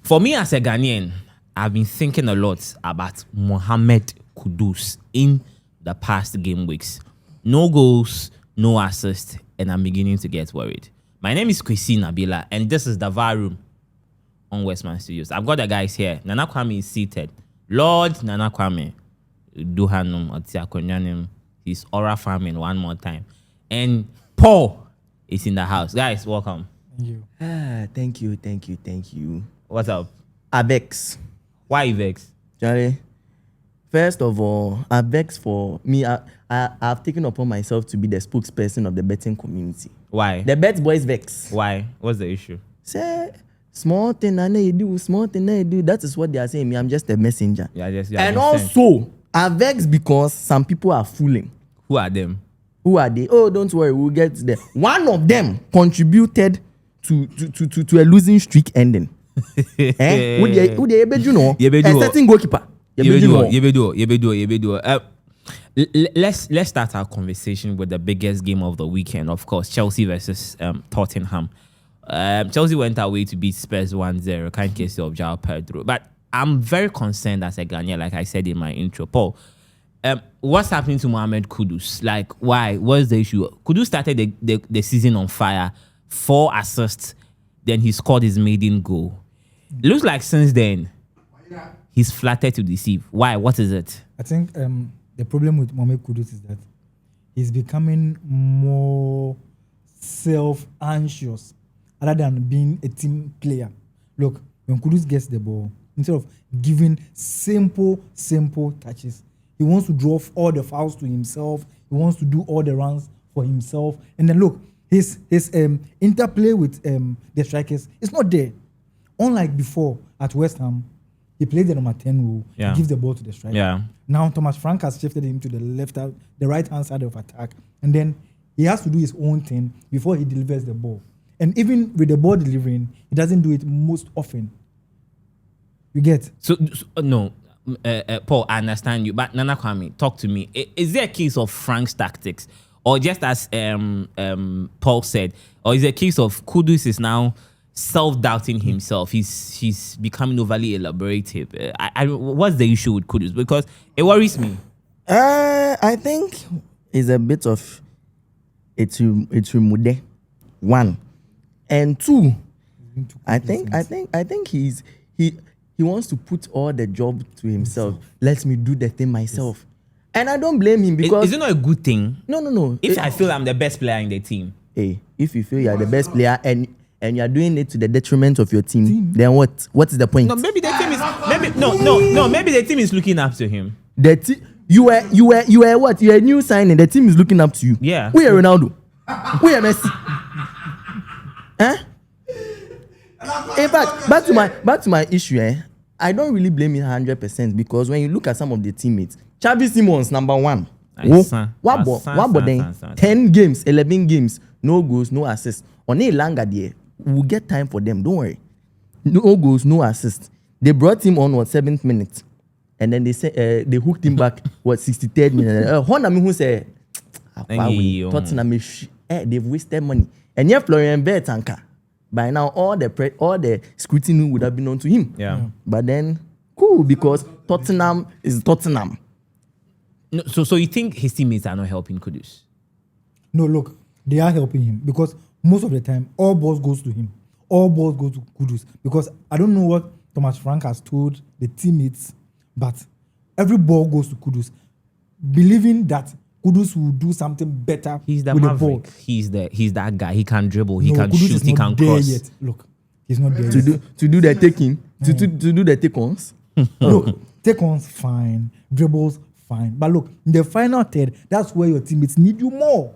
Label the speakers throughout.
Speaker 1: For me as a Ghanaian, I've been thinking a lot about Mohammed Kudus in the past game weeks. No goals, no assists, and I'm beginning to get worried. My name is Kwesi Nabila, and this is the VAR Room on Westman Studios. I've got the guys here. Nana Kwame is seated. Lord Nana Kwame, Duhanum Otiakonyanim, he's aura farming one more time. And Paul is in the house. Guys, welcome.
Speaker 2: Thank you. Thank you.
Speaker 1: What's up?
Speaker 2: I vex.
Speaker 1: Why you vex?
Speaker 2: Charlie, first of all, I vex for me. I've taken upon myself to be the spokesperson of the betting community.
Speaker 1: Why?
Speaker 2: The bet boys vex.
Speaker 1: Why? What's the issue?
Speaker 2: Say, small thing I do, small thing I do. That is what they are saying. Me, I'm just a messenger. And also, I vex because some people are fooling.
Speaker 1: Who are them?
Speaker 2: Who are they? Oh, don't worry, we'll get there. One of them contributed to a losing streak ending. Who they able to know? A certain goalkeeper.
Speaker 1: Let's start our conversation with the biggest game of the weekend, of course, Chelsea versus Tottenham. Chelsea went away to beat Spurs 1-0, kind case of João Pedro. But I'm very concerned as a Ghanaian, like I said in my intro. Paul, what's happening to Mohammed Kudus? Like, why? What's the issue? Kudus started the season on fire, 4 assists, then he scored his maiden goal. It looks like since then, he's flattered to deceive. Why? What is it?
Speaker 3: I think the problem with Mohammed Kudus is that he's becoming more self-anxious rather than being a team player. Look, when Kudus gets the ball, instead of giving simple touches, he wants to draw all the fouls to himself. He wants to do all the runs for himself. And then look, his interplay with the strikers is not there. Unlike before at West Ham, he played the number 10 role. Yeah. He gives the ball to the striker.
Speaker 1: Yeah.
Speaker 3: Now Thomas Frank has shifted him to the right hand side of attack, and then he has to do his own thing before he delivers the ball. And even with the ball delivering, he doesn't do it most often. You get?
Speaker 1: So no, Paul, I understand you, but Nana Kwame, talk to me. Is there a case of Frank's tactics, or just as Paul said, or is it a case of Kudus is now self-doubting himself? He's becoming overly elaborative. What's the issue with Kudus? Because it worries me.
Speaker 2: I think it's a bit of it's remude. 1 and 2. I think he wants to put all the job to himself. Let me do the thing myself. And I don't blame him because
Speaker 1: is it not a good thing?
Speaker 2: No.
Speaker 1: If I feel I'm the best player in the team.
Speaker 2: Hey, if you feel you are the best player and you are doing it to the detriment of your team, then what? What is the point?
Speaker 1: No, maybe the team is maybe the team is looking up to him.
Speaker 2: You were what? You are a new signing. The team is looking up to you.
Speaker 1: Yeah.
Speaker 2: We are Ronaldo. We are Messi. Huh? In fact, back to my issue. I don't really blame him 100% because when you look at some of the teammates, Xavi Simons number 1. What then? 10 games, 11 games, no goals, no assists. On a longer day, we'll get time for them. Don't worry. No goals, no assists. They brought him on 7th minute, and then they say they hooked him back 63rd minute. Honami who say, Tottenham they've wasted money, and yet Florian Bertanka. By now, all the scrutiny would have been on to him.
Speaker 1: Yeah.
Speaker 2: But then, cool, because Tottenham is Tottenham.
Speaker 1: No, so you think his teammates are not helping Kudus?
Speaker 3: No, look, they are helping him because most of the time, all balls goes to him. All balls go to Kudus. Because I don't know what Thomas Frank has told the teammates, but every ball goes to Kudus, believing that Kudus will do something better.
Speaker 1: He's the
Speaker 3: with
Speaker 1: maverick.
Speaker 3: The ball.
Speaker 1: He's that guy. He can dribble. He can
Speaker 3: Kudus
Speaker 1: shoot. He can
Speaker 3: there
Speaker 1: cross.
Speaker 3: Yet. Look, he's not there
Speaker 2: to
Speaker 3: yet.
Speaker 2: do the taking, to do the take-ons.
Speaker 3: Look, take-ons fine, dribbles fine, but look, in the final third, that's where your teammates need you more.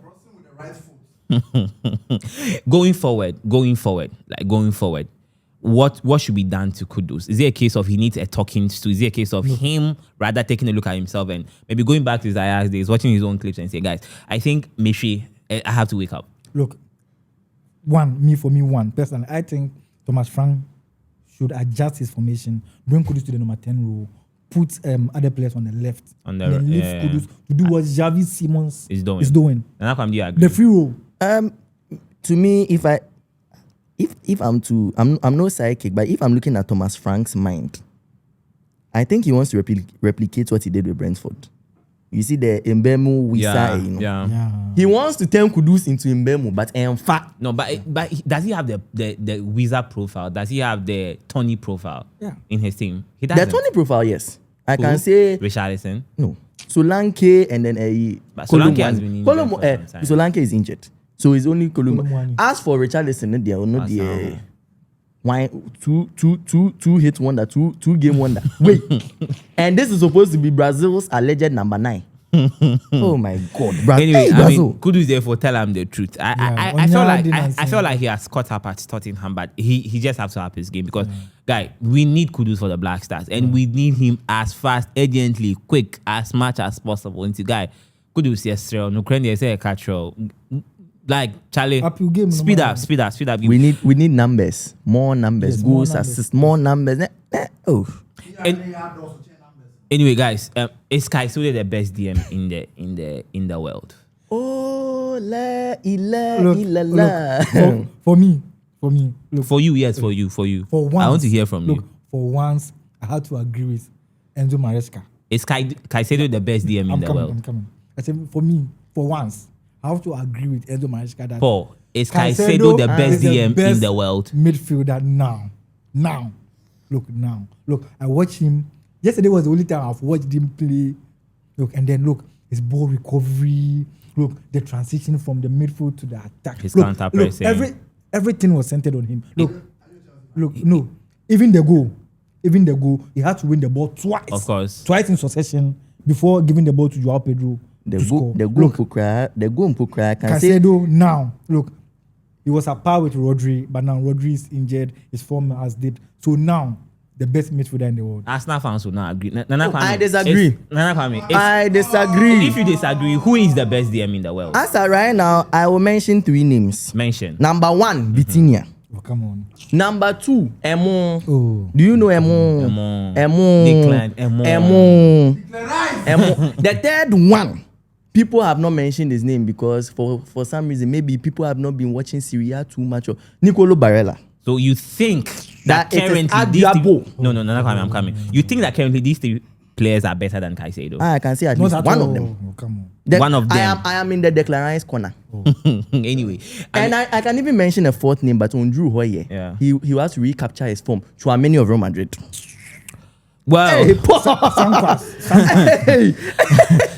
Speaker 1: Going forward, what should be done to Kudus? Is it a case of he needs a talking to? Is it a case of him rather taking a look at himself and maybe going back to his IAS days, watching his own clips and say, guys, I think maybe I have to wake up?
Speaker 3: Look, one, personally, I think Thomas Frank should adjust his formation, bring Kudus to the number 10 role, put other players on the left, and then leave Kudus to do what Xavi Simons is doing.
Speaker 1: And how come you agree?
Speaker 3: The free role.
Speaker 2: To me, if if I'm no psychic, but if I'm looking at Thomas Frank's mind, I think he wants to replicate what he did with Brentford. You see the Mbemu Wisa, you know.
Speaker 3: Yeah.
Speaker 2: He wants to turn Kudus into Mbemu, but in fact,
Speaker 1: No, but does he have the Wizard profile? Does he have the Tony profile?
Speaker 3: Yeah.
Speaker 1: In his team, he
Speaker 2: the
Speaker 1: doesn't.
Speaker 2: Tony profile, yes, I
Speaker 1: Who?
Speaker 2: can say
Speaker 1: Richarlison.
Speaker 2: no. Solanke and then
Speaker 1: But Solanke has been injured for some time.
Speaker 2: Solanke is injured, so it's only Kolumani.
Speaker 3: Kolumani.
Speaker 2: As for Richarlison, they are not the
Speaker 1: Arsenal.
Speaker 2: one two hit wonder, two game wonder. Wait, and this is supposed to be Brazil's alleged number 9. Oh my God,
Speaker 1: Anyway, I
Speaker 2: Brazil.
Speaker 1: mean, Kudus therefore tell him the truth. I feel like he has caught up at Tottenham, but he just has to up his game because, guy, we need Kudus for the Black Stars, and we need him as fast, urgently, quick, as much as possible. And guy, Kudus yesterday, no Ukraine say a catch. Like Charlie,
Speaker 3: Up your game,
Speaker 1: speed
Speaker 3: no
Speaker 1: up.
Speaker 2: we need numbers, more numbers,
Speaker 3: Yes, more
Speaker 2: goals,
Speaker 3: numbers.
Speaker 2: assists, more numbers. Oh,
Speaker 1: Anyway, guys, is Caicedo the best DM in the world?
Speaker 2: oh la
Speaker 3: Look,
Speaker 2: la.
Speaker 3: for me, look,
Speaker 1: For you, yes, for you.
Speaker 3: for once,
Speaker 1: I want to hear from
Speaker 3: look,
Speaker 1: you.
Speaker 3: For once, I had to agree with Enzo Maresca.
Speaker 1: Is Caicedo the best DM in the world?
Speaker 3: I'm coming. I said, for me, for once, I have to agree with Enzo Maresca that
Speaker 1: Paul, is Caicedo the best
Speaker 3: is the
Speaker 1: DM in
Speaker 3: best
Speaker 1: the world?
Speaker 3: midfielder now. Look, I watched him. Yesterday was the only time I've watched him play. Look, and then look, his ball recovery. Look, the transition from the midfield to the attack.
Speaker 1: His
Speaker 3: look,
Speaker 1: counter-pressing.
Speaker 3: Everything was centered on him. Look, no. Even the goal, he had to win the ball twice.
Speaker 1: Of course.
Speaker 3: Twice in succession before giving the ball to Joao Pedro.
Speaker 2: The
Speaker 3: to score.
Speaker 2: goal Pukra can say
Speaker 3: Caicedo now, look, he was at par with Rodri, but now Rodri is injured, his form has dipped. So now, the best midfielder in the world.
Speaker 1: Arsenal fans will not agree. Nana Kwame,
Speaker 2: I disagree.
Speaker 1: Nana Kwame,
Speaker 2: I disagree.
Speaker 1: if you disagree, who is the best DM in the world?
Speaker 2: As of right now, I will mention 3 names.
Speaker 1: Mention.
Speaker 2: Number 1, Vitinha.
Speaker 3: Oh, come on.
Speaker 2: Number 2, Emo.
Speaker 3: Oh.
Speaker 2: Do you know Emo?
Speaker 1: Declan, Emo.
Speaker 2: The third one, people have not mentioned his name because for some reason, maybe people have not been watching Serie A too much. Nicolo Barella.
Speaker 1: So you think that
Speaker 2: That it is
Speaker 1: currently these
Speaker 2: admirable.
Speaker 1: no, Nana Kwame, I'm coming. You think that currently these 3 players are better than Caicedo?
Speaker 2: I can say at
Speaker 3: Not
Speaker 2: least
Speaker 3: at
Speaker 2: one
Speaker 3: all.
Speaker 2: of them.
Speaker 3: Oh, come on.
Speaker 1: One of them.
Speaker 2: I am in the Declan Rice corner.
Speaker 1: Anyway,
Speaker 2: And I can even mention a 4th name, but on Drew Hoye,
Speaker 1: Yeah.
Speaker 2: he has to recapture his form. Chouameni of Real Madrid.
Speaker 1: well,
Speaker 2: Hey,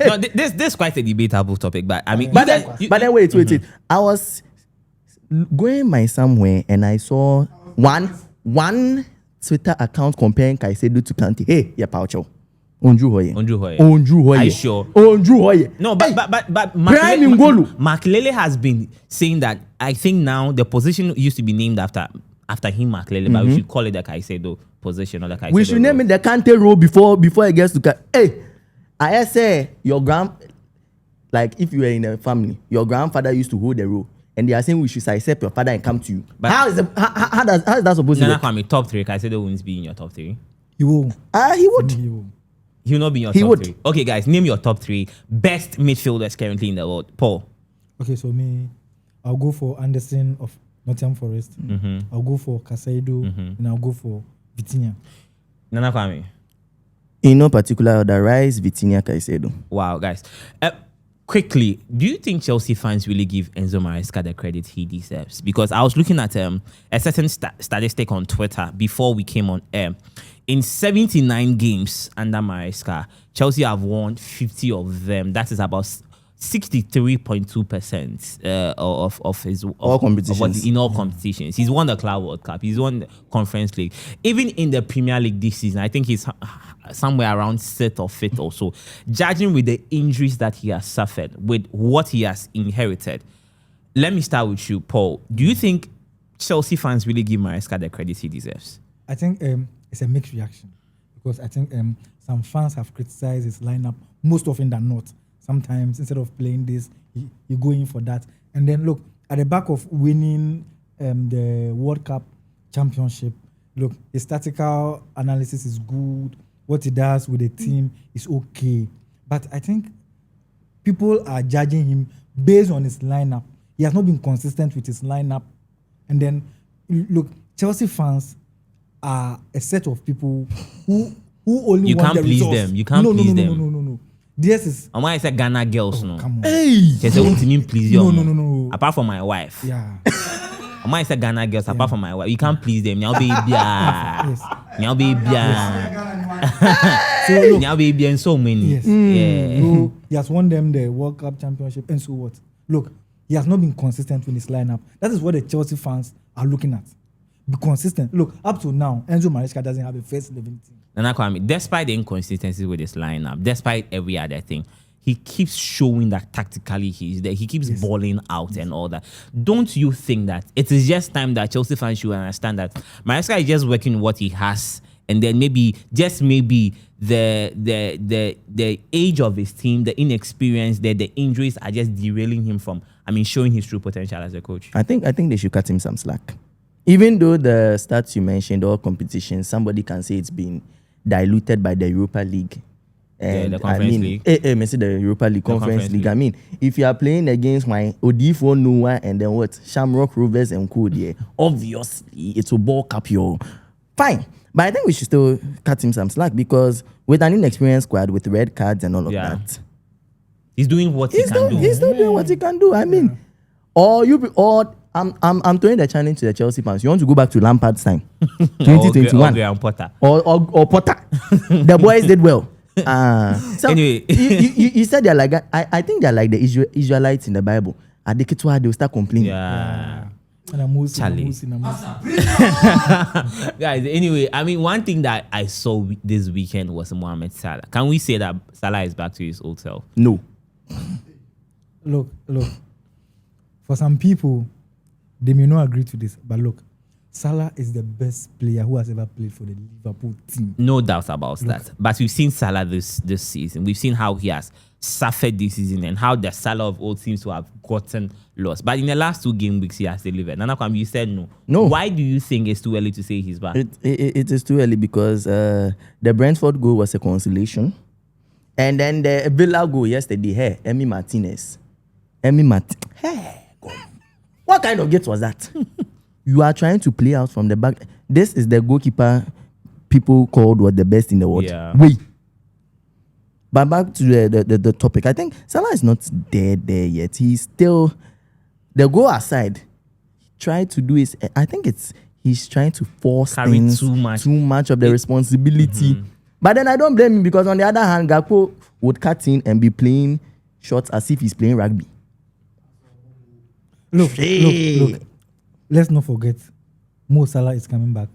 Speaker 1: no, this is quite a debatable topic, but I mean,
Speaker 2: but
Speaker 1: you
Speaker 2: then wait. I was going by somewhere and I saw one Twitter account comparing Caicedo to Kante. Hey, yeah, Paucho. Ondru Hoye.
Speaker 1: Are you sure?
Speaker 2: Ondru Hoye.
Speaker 1: No, but
Speaker 2: Brian Ngolo.
Speaker 1: Makelele has been saying that I think now the position used to be named after him, Makelele, but we should call it the Caicedo position or the Caicedo.
Speaker 2: We should
Speaker 1: role.
Speaker 2: name it the Kante role before it gets to Hey, I say like if you were in a family, your grandfather used to hold the role. And they are saying we should accept your father and come to you.
Speaker 1: But
Speaker 2: how is that supposed to
Speaker 1: Nana
Speaker 2: work?
Speaker 1: Kwame, top 3, Caicedo won't be in your top 3.
Speaker 3: He will.
Speaker 2: He would.
Speaker 3: He will.
Speaker 1: He will not be in your
Speaker 2: He
Speaker 1: top
Speaker 2: would.
Speaker 1: 3. Okay, guys, name your top 3 best midfielders currently in the world. Paul.
Speaker 3: Okay, so I'll go for Anderson of Nottingham Forest. I'll go for Caicedo, and I'll go for Vitinha.
Speaker 1: Nana Kwame.
Speaker 2: In no particular order, Rice, Vitinha, Caicedo.
Speaker 1: Wow, guys. Quickly, do you think Chelsea fans really give Enzo Maresca the credit he deserves? Because I was looking at a certain statistic on Twitter before we came on air. In 79 games under Maresca, Chelsea have won 50 of them. That is about 63.2% of his
Speaker 2: All competitions.
Speaker 1: in all competitions. He's won the Club World Cup. He's won the Conference League. Even in the Premier League this season, I think he's somewhere around 6th or 5th or so. Judging with the injuries that he has suffered, with what he has inherited. Let me start with you, Paul. Do you think Chelsea fans really give Maresca the credit he deserves?
Speaker 3: I think it's a mixed reaction because I think some fans have criticized his lineup most often than not. Sometimes instead of playing this, you go in for that. And then look, at the back of winning the World Cup championship, look, his tactical analysis is good. What he does with the team is okay. But I think people are judging him based on his lineup. He has not been consistent with his lineup. And then look, Chelsea fans are a set of people who only
Speaker 1: You
Speaker 3: want
Speaker 1: can't
Speaker 3: the
Speaker 1: please
Speaker 3: results.
Speaker 1: them. You can't please them.
Speaker 3: No. Theirs is
Speaker 1: And why I said Ghana girls, no.
Speaker 3: come on.
Speaker 2: Hey.
Speaker 1: They say, "Won't you please you?"
Speaker 3: No.
Speaker 1: Apart from my wife.
Speaker 3: Yeah.
Speaker 1: And why I said Ghana girls, apart from my wife, you can't please them. Nyao baby,
Speaker 3: Yes.
Speaker 1: nyao baby,
Speaker 3: So look,
Speaker 1: nyao baby, and so many.
Speaker 3: yes.
Speaker 1: Yeah.
Speaker 3: So he has won them the World Cup championship, and so what? Look, he has not been consistent with his lineup. That is what the Chelsea fans are looking at. Be consistent. Look, up to now, Enzo Maresca doesn't have a first 11 team.
Speaker 1: Nana Kwame, despite the inconsistencies with his lineup, despite every other thing, he keeps showing that tactically he's there. He keeps balling out and all that. Don't you think that it is just time that Chelsea fans should understand that Maresca is just working what he has, and then maybe the age of his team, the inexperience, the injuries are just derailing him from, showing his true potential as a coach.
Speaker 2: I think they should cut him some slack. Even though the stats you mentioned, all competitions, somebody can say it's been diluted by the Europa League. And
Speaker 1: the Conference League.
Speaker 2: The Europa League, Conference League. If you are playing against my Odifo Noah and then what? Shamrock Rovers and Kodia, obviously it will bulk up your fine. But I think we should still cut him some slack because with an inexperienced squad with red cards and all of that,
Speaker 1: he's doing what he can do.
Speaker 2: He's still doing what he can do. I'm throwing the challenge to the Chelsea fans. You want to go back to Lampard's time, 2021,
Speaker 1: or Potter.
Speaker 2: or Potter. The boys did well. So
Speaker 1: Anyway.
Speaker 2: you said they're like, I think they're like the Israelites in the Bible. They'll start complaining.
Speaker 1: Yeah.
Speaker 3: And
Speaker 1: Charlie. Guys, anyway, one thing that I saw this weekend was Mohamed Salah. Can we say that Salah is back to his old self?
Speaker 2: No.
Speaker 3: Look. For some people, they may not agree to this, but look, Salah is the best player who has ever played for the Liverpool team.
Speaker 1: No doubt about that. But we've seen Salah this season. We've seen how he has suffered this season and how the Salah of old seems to have gotten lost. But in the last 2 game weeks, he has delivered. Nana Kwame, you said no.
Speaker 2: No.
Speaker 1: Why do you think it's too early to say he's back?
Speaker 2: It is too early because the Brentford goal was a consolation. And then the Villa goal yesterday, Emi Martinez. Hey, God. What kind of gate was that? You are trying to play out from the back. This is the goalkeeper people called the best in the world.
Speaker 1: Yeah.
Speaker 2: Wait. But back to the topic. I think Salah is not there yet. He's still, the goal aside, tried to do his, I think he's trying to force
Speaker 1: Carry
Speaker 2: things,
Speaker 1: too much
Speaker 2: of the responsibility.
Speaker 1: Mm-hmm.
Speaker 2: But then I don't blame him because on the other hand, Gakpo would cut in and be playing shots as if he's playing rugby.
Speaker 3: Look. Let's not forget, Mo Salah is coming back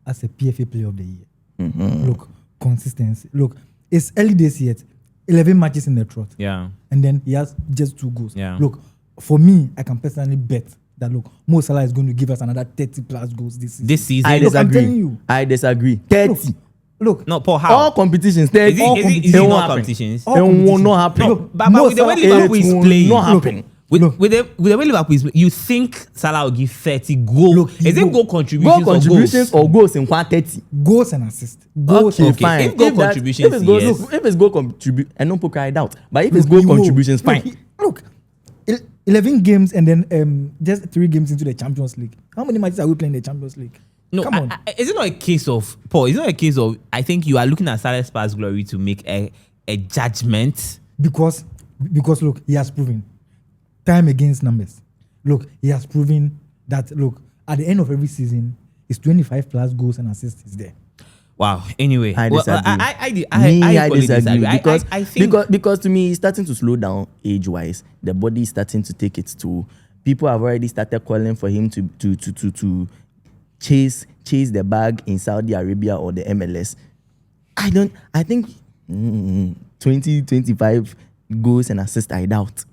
Speaker 3: as a PFA Player of the Year.
Speaker 2: Mm-hmm.
Speaker 3: Look, consistency. Look, it's early days yet. 11 matches in the trot.
Speaker 1: Yeah.
Speaker 3: And then he has just 2 goals.
Speaker 1: Yeah.
Speaker 3: Look, for me, I can personally bet that, look, Mo Salah is going to give us another 30 plus goals this season.
Speaker 1: This season.
Speaker 2: I
Speaker 3: Look, I'm
Speaker 2: disagree.
Speaker 3: telling you.
Speaker 2: I disagree. 30.
Speaker 3: Look,
Speaker 1: No, Paul, how?
Speaker 2: All competitions. 30.
Speaker 1: Is it
Speaker 2: It won't
Speaker 1: not
Speaker 2: happen.
Speaker 1: competitions?
Speaker 3: All
Speaker 2: It will
Speaker 3: competitions.
Speaker 2: not happen.
Speaker 1: No, but with the way
Speaker 3: Salah-
Speaker 1: Liverpool is
Speaker 2: It will
Speaker 1: playing,
Speaker 2: not happen.
Speaker 1: with the way Liverpool is playing, you think Salah will give 30 goals?
Speaker 3: Look,
Speaker 1: Is it
Speaker 3: goal-
Speaker 1: goal contributions,
Speaker 2: Goal contributions
Speaker 1: or
Speaker 2: or goals in 30.
Speaker 3: goals and assists. Goals
Speaker 2: Okay,
Speaker 3: and
Speaker 2: fine.
Speaker 1: If goal contributions,
Speaker 2: if it's goal,
Speaker 1: yes.
Speaker 2: look, if it's goal contribution, and no poke cried out. But if it's
Speaker 3: Look,
Speaker 2: goal
Speaker 3: he will.
Speaker 2: contributions, fine.
Speaker 3: Look, 11 games and then just 3 games into the Champions League. How many matches are we playing in the Champions League?
Speaker 1: No,
Speaker 3: Come on.
Speaker 1: is it not a case of Paul? Is it not a case of I think you are looking at Salah's past glory to make a judgment?
Speaker 3: Because look, he has proven time against numbers. Look, he has proven that, look, at the end of every season, his 25 plus goals and assists is there.
Speaker 1: Wow. Anyway,
Speaker 2: I
Speaker 1: well,
Speaker 2: disagree.
Speaker 1: I equally
Speaker 2: disagree because
Speaker 1: I think
Speaker 2: because to me, it's starting to slow down age-wise. The body is starting to take its toll. People have already started calling for him to chase the bag in Saudi Arabia or the MLS. I think 20-25 goals and assists, I doubt.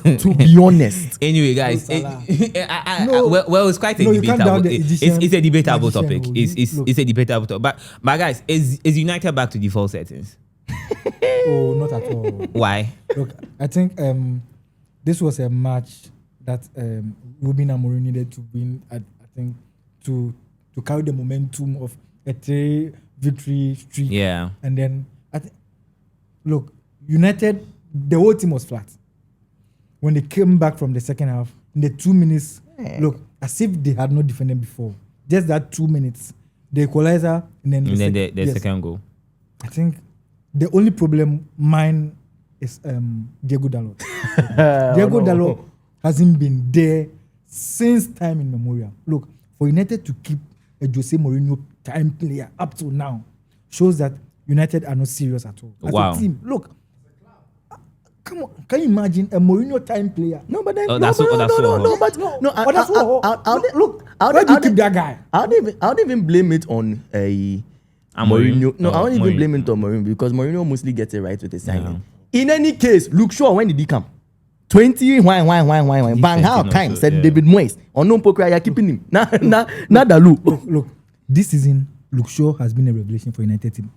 Speaker 2: To be honest.
Speaker 1: Anyway, guys,
Speaker 3: Salah.
Speaker 1: it's quite a
Speaker 3: No, you can't
Speaker 1: debatable.
Speaker 3: doubt the Egyptian
Speaker 1: It's a debatable
Speaker 3: magician,
Speaker 1: topic.
Speaker 3: oh,
Speaker 1: It's a debatable topic. But guys, is United back to default settings?
Speaker 3: Oh, not at all.
Speaker 1: Why?
Speaker 3: Look, I think this was a match that Ruben Amorim needed to win. I think to carry the momentum of a 3 victory streak.
Speaker 1: Yeah.
Speaker 3: And then look, United, the whole team was flat. When they came back from the second half, in the 2 minutes, look, as if they had not defended before. just that 2 minutes, the equalizer, and then
Speaker 1: the
Speaker 3: yes.
Speaker 1: second goal.
Speaker 3: I think the only problem mine is Diego Dalot. Diego Dalot hasn't been there since time immemorial. Look, for United to keep a Jose Mourinho time player up to now shows that United are not serious at all. As
Speaker 1: Wow.
Speaker 3: a team, look. Come on, can you imagine a Mourinho time player?
Speaker 2: No, but then
Speaker 1: Oh,
Speaker 2: no,
Speaker 1: that's
Speaker 2: but
Speaker 1: what-
Speaker 2: no,
Speaker 1: that's
Speaker 2: no, no,
Speaker 1: what-
Speaker 2: no, but no.
Speaker 3: Why do you keep that guy?
Speaker 2: I don't even blame it on a Mourinho. No, I don't even blame it on Mourinho because Mourinho mostly gets it right with the signing. In any case, look, sure, when did he come? 20, why, bang out time, said David Moyes. Or no poker, you're keeping him. Not the look.
Speaker 3: Look, this season, Luke Shaw has been a revelation for United team.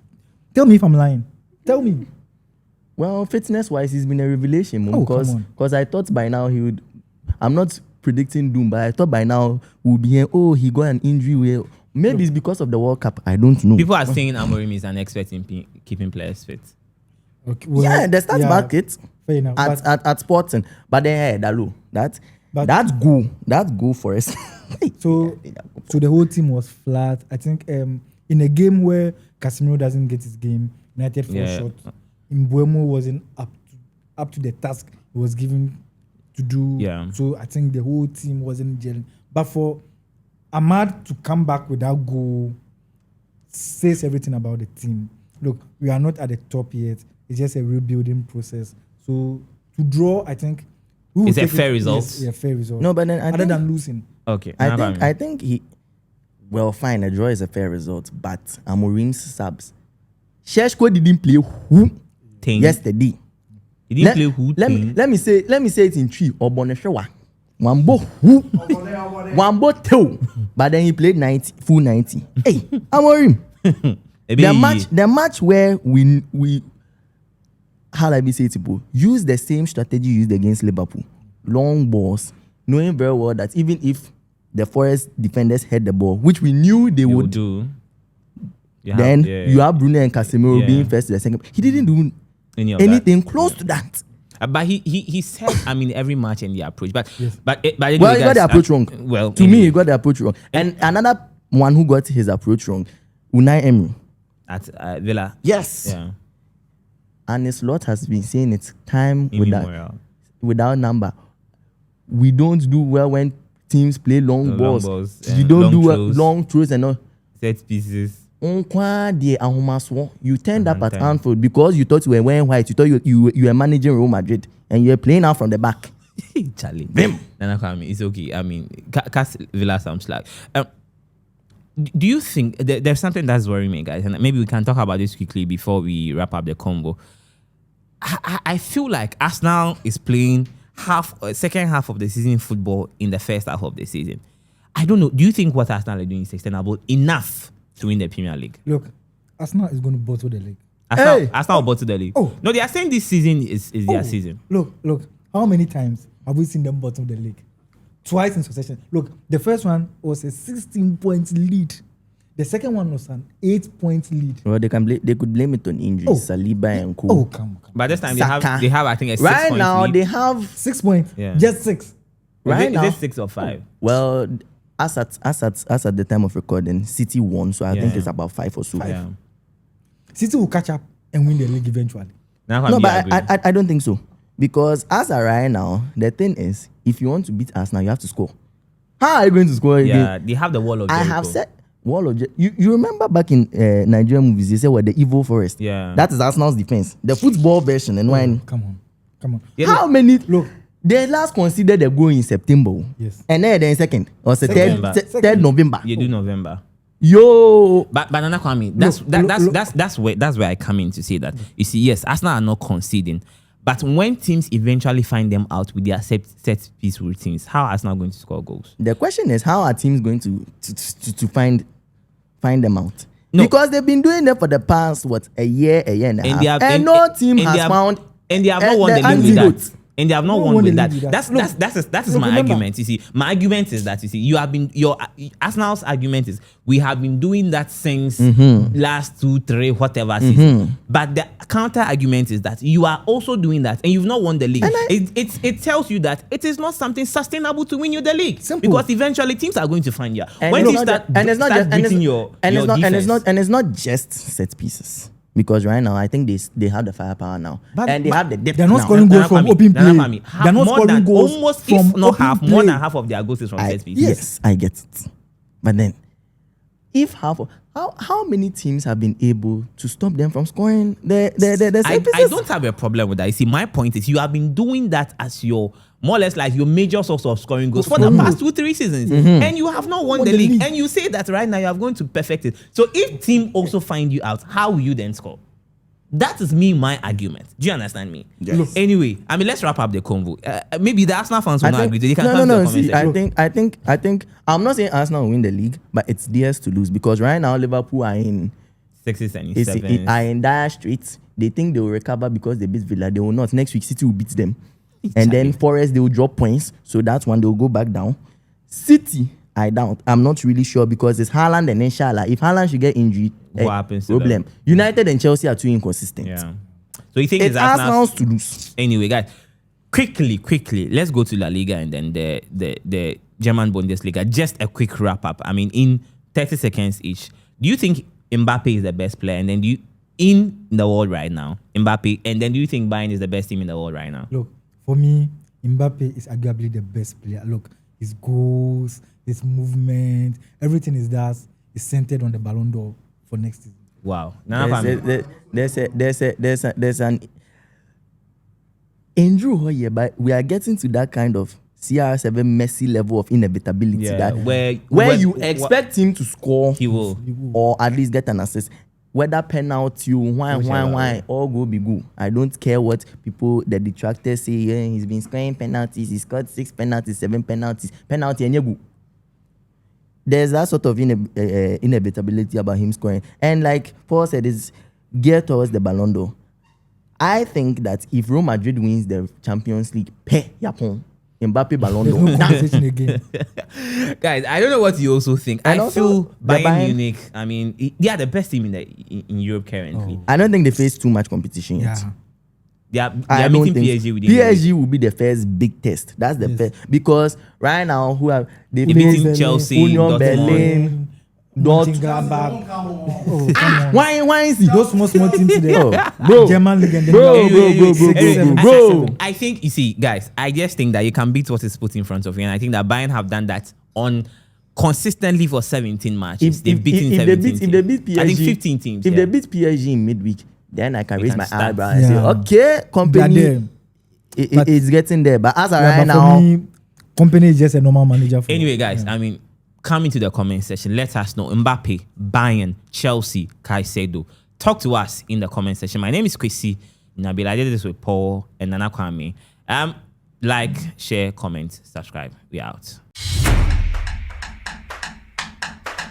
Speaker 3: Tell me if I'm lying. Tell me.
Speaker 2: Well, fitness-wise, he's been a revelation,
Speaker 3: Oh, come on.
Speaker 2: because I thought by now he would. I'm not predicting doom, but I thought by now we'll be here. Oh, he got an injury. Where maybe it's because of the World Cup. I don't know.
Speaker 1: People are saying Amorim is an expert in keeping players fit.
Speaker 3: Okay,
Speaker 2: Yeah, the stats back it
Speaker 3: Fair enough.
Speaker 2: at Sporting, but then hey, Dalu,
Speaker 3: But-
Speaker 2: that's go for us.
Speaker 3: So the whole team was flat. I think in a game where Casemiro doesn't get his game, United fall
Speaker 1: Yeah.
Speaker 3: short. Mbuemo wasn't up to the task he was given to do.
Speaker 1: Yeah.
Speaker 3: So I think the whole team wasn't gelling. But for Ahmad to come back with that goal says everything about the team. Look, we are not at the top yet. It's just a rebuilding process. So to draw, I think we will
Speaker 1: Is a
Speaker 3: take
Speaker 1: fair
Speaker 3: it-
Speaker 1: result?
Speaker 3: Yes, yeah, fair result.
Speaker 2: No, but then I
Speaker 3: other
Speaker 2: think-
Speaker 3: than losing.
Speaker 1: Okay.
Speaker 2: I think he. Well, fine. A draw is a fair result, but Amorim's subs. Sheshko didn't play who yesterday.
Speaker 1: He didn't play who?
Speaker 2: Let me say it in three. Oboneshewa, Wambo who, Wambo two, but then he played 90 full 90. Hey, Amorim. The match where we how let me say it, people, use the same strategy used against Liverpool. Long balls, knowing very well that even if the Forest defenders had the ball, which we knew they would
Speaker 1: do. You
Speaker 2: have Bruno and Casemiro being first to the second. He didn't do anything close to that.
Speaker 1: But he said, I mean, every match and the approach. But
Speaker 3: Yes.
Speaker 1: but anyway,
Speaker 2: Well, he got the approach wrong.
Speaker 1: Well,
Speaker 2: to me, he got the approach wrong. And another one who got his approach wrong, Unai Emery.
Speaker 1: at Villa.
Speaker 2: Yes.
Speaker 1: Yeah.
Speaker 2: And his lot has been saying it's time
Speaker 1: Immemorial.
Speaker 2: without number. We don't do well when teams play long balls. You
Speaker 1: and
Speaker 2: don't
Speaker 1: long
Speaker 2: do well,
Speaker 1: throws,
Speaker 2: long throws and all.
Speaker 1: set pieces.
Speaker 2: You turned up at
Speaker 1: Time.
Speaker 2: Anfield because you thought you were wearing white. You thought you were managing Real Madrid and you were playing out from the back.
Speaker 1: Charlie. Nana Kwame, it's okay. I mean, cast Villa some slack. Do you think there's something that's worrying me, guys? And maybe we can talk about this quickly before we wrap up the combo. I feel like Arsenal is playing second half of the season football in the first half of the season. I don't know. Do you think what Arsenal are doing is extendable enough to win the Premier League?
Speaker 3: Look, Arsenal is going to bottle the league.
Speaker 1: Arsenal will bottle the league.
Speaker 3: Oh.
Speaker 1: No, they are saying this season is their season.
Speaker 3: Look. How many times have we seen them bottom the league? Twice in succession. Look, the first one was a 16-point lead. The second one was an 8-point lead.
Speaker 2: Well, they could blame it on injuries, Saliba and Co.
Speaker 3: Oh, come on.
Speaker 1: By this time
Speaker 2: Saka.
Speaker 1: they have I think a 6
Speaker 2: Right
Speaker 1: point
Speaker 2: now
Speaker 1: lead.
Speaker 2: they have
Speaker 3: 6 points.
Speaker 1: Yeah.
Speaker 3: Just 6.
Speaker 2: right
Speaker 1: is
Speaker 2: now.
Speaker 1: it 6 or 5?
Speaker 2: Well, as at the time of recording, City won, so I think
Speaker 1: Yeah.
Speaker 2: it's about 5 or so.
Speaker 1: Yeah.
Speaker 3: City will catch up and win the league eventually.
Speaker 1: Now
Speaker 2: No,
Speaker 1: I
Speaker 2: but
Speaker 1: agree.
Speaker 2: I don't think so. Because as of right now, the thing is, if you want to beat Arsenal, you have to score. How are you going to score again?
Speaker 1: Yeah, they have the wall of
Speaker 2: I
Speaker 1: Jericho.
Speaker 2: have said wall of you remember back in Nigerian movies, they say what the evil forest.
Speaker 1: Yeah.
Speaker 2: That is Arsenal's defense. The football version and when
Speaker 3: Come on.
Speaker 1: Yeah,
Speaker 2: how many
Speaker 3: Look.
Speaker 2: they last considered a goal in September.
Speaker 3: Yes.
Speaker 2: And then in second or
Speaker 1: November.
Speaker 2: third November.
Speaker 1: You do November.
Speaker 2: Yo,
Speaker 1: But Nana Kwame, that's where I come in to say that. You see, yes, Arsenal are not conceding. But when teams eventually find them out with their set piece routines, how are Arsenal going to score goals?
Speaker 2: the question is how are teams going to find them out?
Speaker 1: No.
Speaker 2: Because they've been doing that for the past a year and a half.
Speaker 1: they have-
Speaker 2: and no team has found
Speaker 1: and they have not won the league with
Speaker 2: antidote.
Speaker 1: that. And they have not
Speaker 3: No
Speaker 1: won
Speaker 3: one
Speaker 1: with
Speaker 3: the
Speaker 1: that.
Speaker 3: league with
Speaker 1: That's
Speaker 3: that.
Speaker 1: that is
Speaker 3: Look,
Speaker 1: my
Speaker 3: remember-
Speaker 1: argument. You see, my argument is that you see, you have been your Arsenal's argument is we have been doing that since last 2, 3, whatever season. But the counter argument is that you are also doing that, and you've not won the league. It tells you that it is not something sustainable to win you the league.
Speaker 3: Simple.
Speaker 1: Because eventually teams are going to find you.
Speaker 2: And
Speaker 1: When
Speaker 2: it's
Speaker 1: you
Speaker 2: not
Speaker 1: start,
Speaker 2: ju- and it's not
Speaker 1: start
Speaker 2: just and
Speaker 1: beating
Speaker 2: it's,
Speaker 1: your
Speaker 2: and it's not and it's
Speaker 1: defense.
Speaker 2: not and it's not just set pieces, because right now I think they have the firepower now, and they have the depth
Speaker 3: they're not
Speaker 2: now.
Speaker 3: scoring goals from open play. They're not scoring goals
Speaker 1: almost
Speaker 3: from
Speaker 1: if not
Speaker 3: open
Speaker 1: half,
Speaker 3: play.
Speaker 1: more than half of their goals is from set pieces.
Speaker 2: Yes, I get it. But then, if half of how many teams have been able to stop them from scoring the set
Speaker 1: I
Speaker 2: pieces?
Speaker 1: don't have a problem with that. You see, my point is you have been doing that as your more or less like your major source of scoring goals for the past 2-3 seasons, and you have not won the league. And you say that right now you are going to perfect it. So if team also find you out, how will you then score? That is my argument. Do you understand me?
Speaker 2: Yes. Look.
Speaker 1: Anyway, I mean, let's wrap up the convo. Maybe the Arsenal fans will not agree. They can
Speaker 2: no,
Speaker 1: come
Speaker 2: no,
Speaker 1: to
Speaker 2: no.
Speaker 1: the comment
Speaker 2: See,
Speaker 1: section.
Speaker 2: I think I'm not saying Arsenal will win the league, but it's theirs to lose, because right now Liverpool are in
Speaker 1: 6s and
Speaker 2: is
Speaker 1: 7s.
Speaker 2: are in dire straits. They think they will recover because they beat Villa. They will not. Next week, City will beat them. And then Forest, they will drop points. So that's when they will go back down. City, I doubt. I'm not really sure, because it's Haaland and Inshallah. If Haaland should get injured,
Speaker 1: What happens to
Speaker 2: problem.
Speaker 1: them?
Speaker 2: United and Chelsea are too inconsistent.
Speaker 1: Yeah. So you think
Speaker 2: It's Arsenal's to lose.
Speaker 1: Anyway, guys, quickly, let's go to La Liga and then the German Bundesliga. Just a quick wrap up. I mean, in 30 seconds each. Do you think Mbappé is the best player? And then do you in the world right now, Mbappé? And then do you think Bayern is the best team in the world right now?
Speaker 3: Look, for me, Mbappé is arguably the best player. Look, his goals, his movement, everything is centered on the Ballon d'Or for next season.
Speaker 1: Wow.
Speaker 2: There's an injury here, but we are getting to that kind of CR7 Messi level of inevitability,
Speaker 1: Yeah,
Speaker 2: that
Speaker 1: where
Speaker 2: you expect him to score,
Speaker 1: he will.
Speaker 2: or at least get an assist. Whether penalty, why, all go be good. I don't care what people, the detractors say. Yeah, he's been scoring penalties. He scored 6 penalties, 7 penalties. Penalty and you go. There's that sort of inevitability about him scoring. And like Paul said, it's geared towards the Ballon d'Or. I think that if Real Madrid wins the Champions League, Yapon, Mbappé Ballon
Speaker 3: There's
Speaker 2: d'Or.
Speaker 3: no conversation again.
Speaker 1: Guys, I don't know what you also think.
Speaker 2: And
Speaker 1: I
Speaker 2: also,
Speaker 1: feel
Speaker 2: the
Speaker 1: Bayern Munich, I mean, they are the best team in Europe currently.
Speaker 2: I don't think they face too much competition yet.
Speaker 3: Yeah.
Speaker 1: They
Speaker 2: I
Speaker 1: are
Speaker 2: don't
Speaker 1: meeting
Speaker 2: think
Speaker 1: PSG within the league.
Speaker 2: PSG will be the first big test. That's the first, because right now they
Speaker 1: They're
Speaker 2: face
Speaker 1: beating Chelsea,
Speaker 2: Union
Speaker 1: Dortmund.
Speaker 2: Berlin.
Speaker 3: Mönchengladbach. Oh, come on.
Speaker 2: Why is he?
Speaker 3: Those small teams in
Speaker 2: Oh,
Speaker 3: the
Speaker 2: bro.
Speaker 3: German league and then
Speaker 2: Bro.
Speaker 1: I think, you see, guys, I just think that you can beat what is put in front of you. And I think that Bayern have done that on consistently for 17 matches. They've beaten 17 teams.
Speaker 2: If they beat PSG,
Speaker 1: I think 15 teams.
Speaker 2: If
Speaker 1: yeah.
Speaker 2: they beat PSG in midweek, then I can raise
Speaker 1: can
Speaker 2: my
Speaker 1: start.
Speaker 2: eyebrow and say,
Speaker 3: Yeah.
Speaker 2: okay, company
Speaker 3: there.
Speaker 2: it's getting there. But as of
Speaker 3: Yeah,
Speaker 2: right
Speaker 3: but for
Speaker 2: now,
Speaker 3: me, company is just a normal manager. For
Speaker 1: Anyway, guys, I mean, come into the comment section. Let us know. Mbappé, Bayern, Chelsea, Caicedo. Talk to us in the comment section. My name is Kwesi Nabil. I did this with Paul and Nana Kwame. Like, share, comment, subscribe. We out.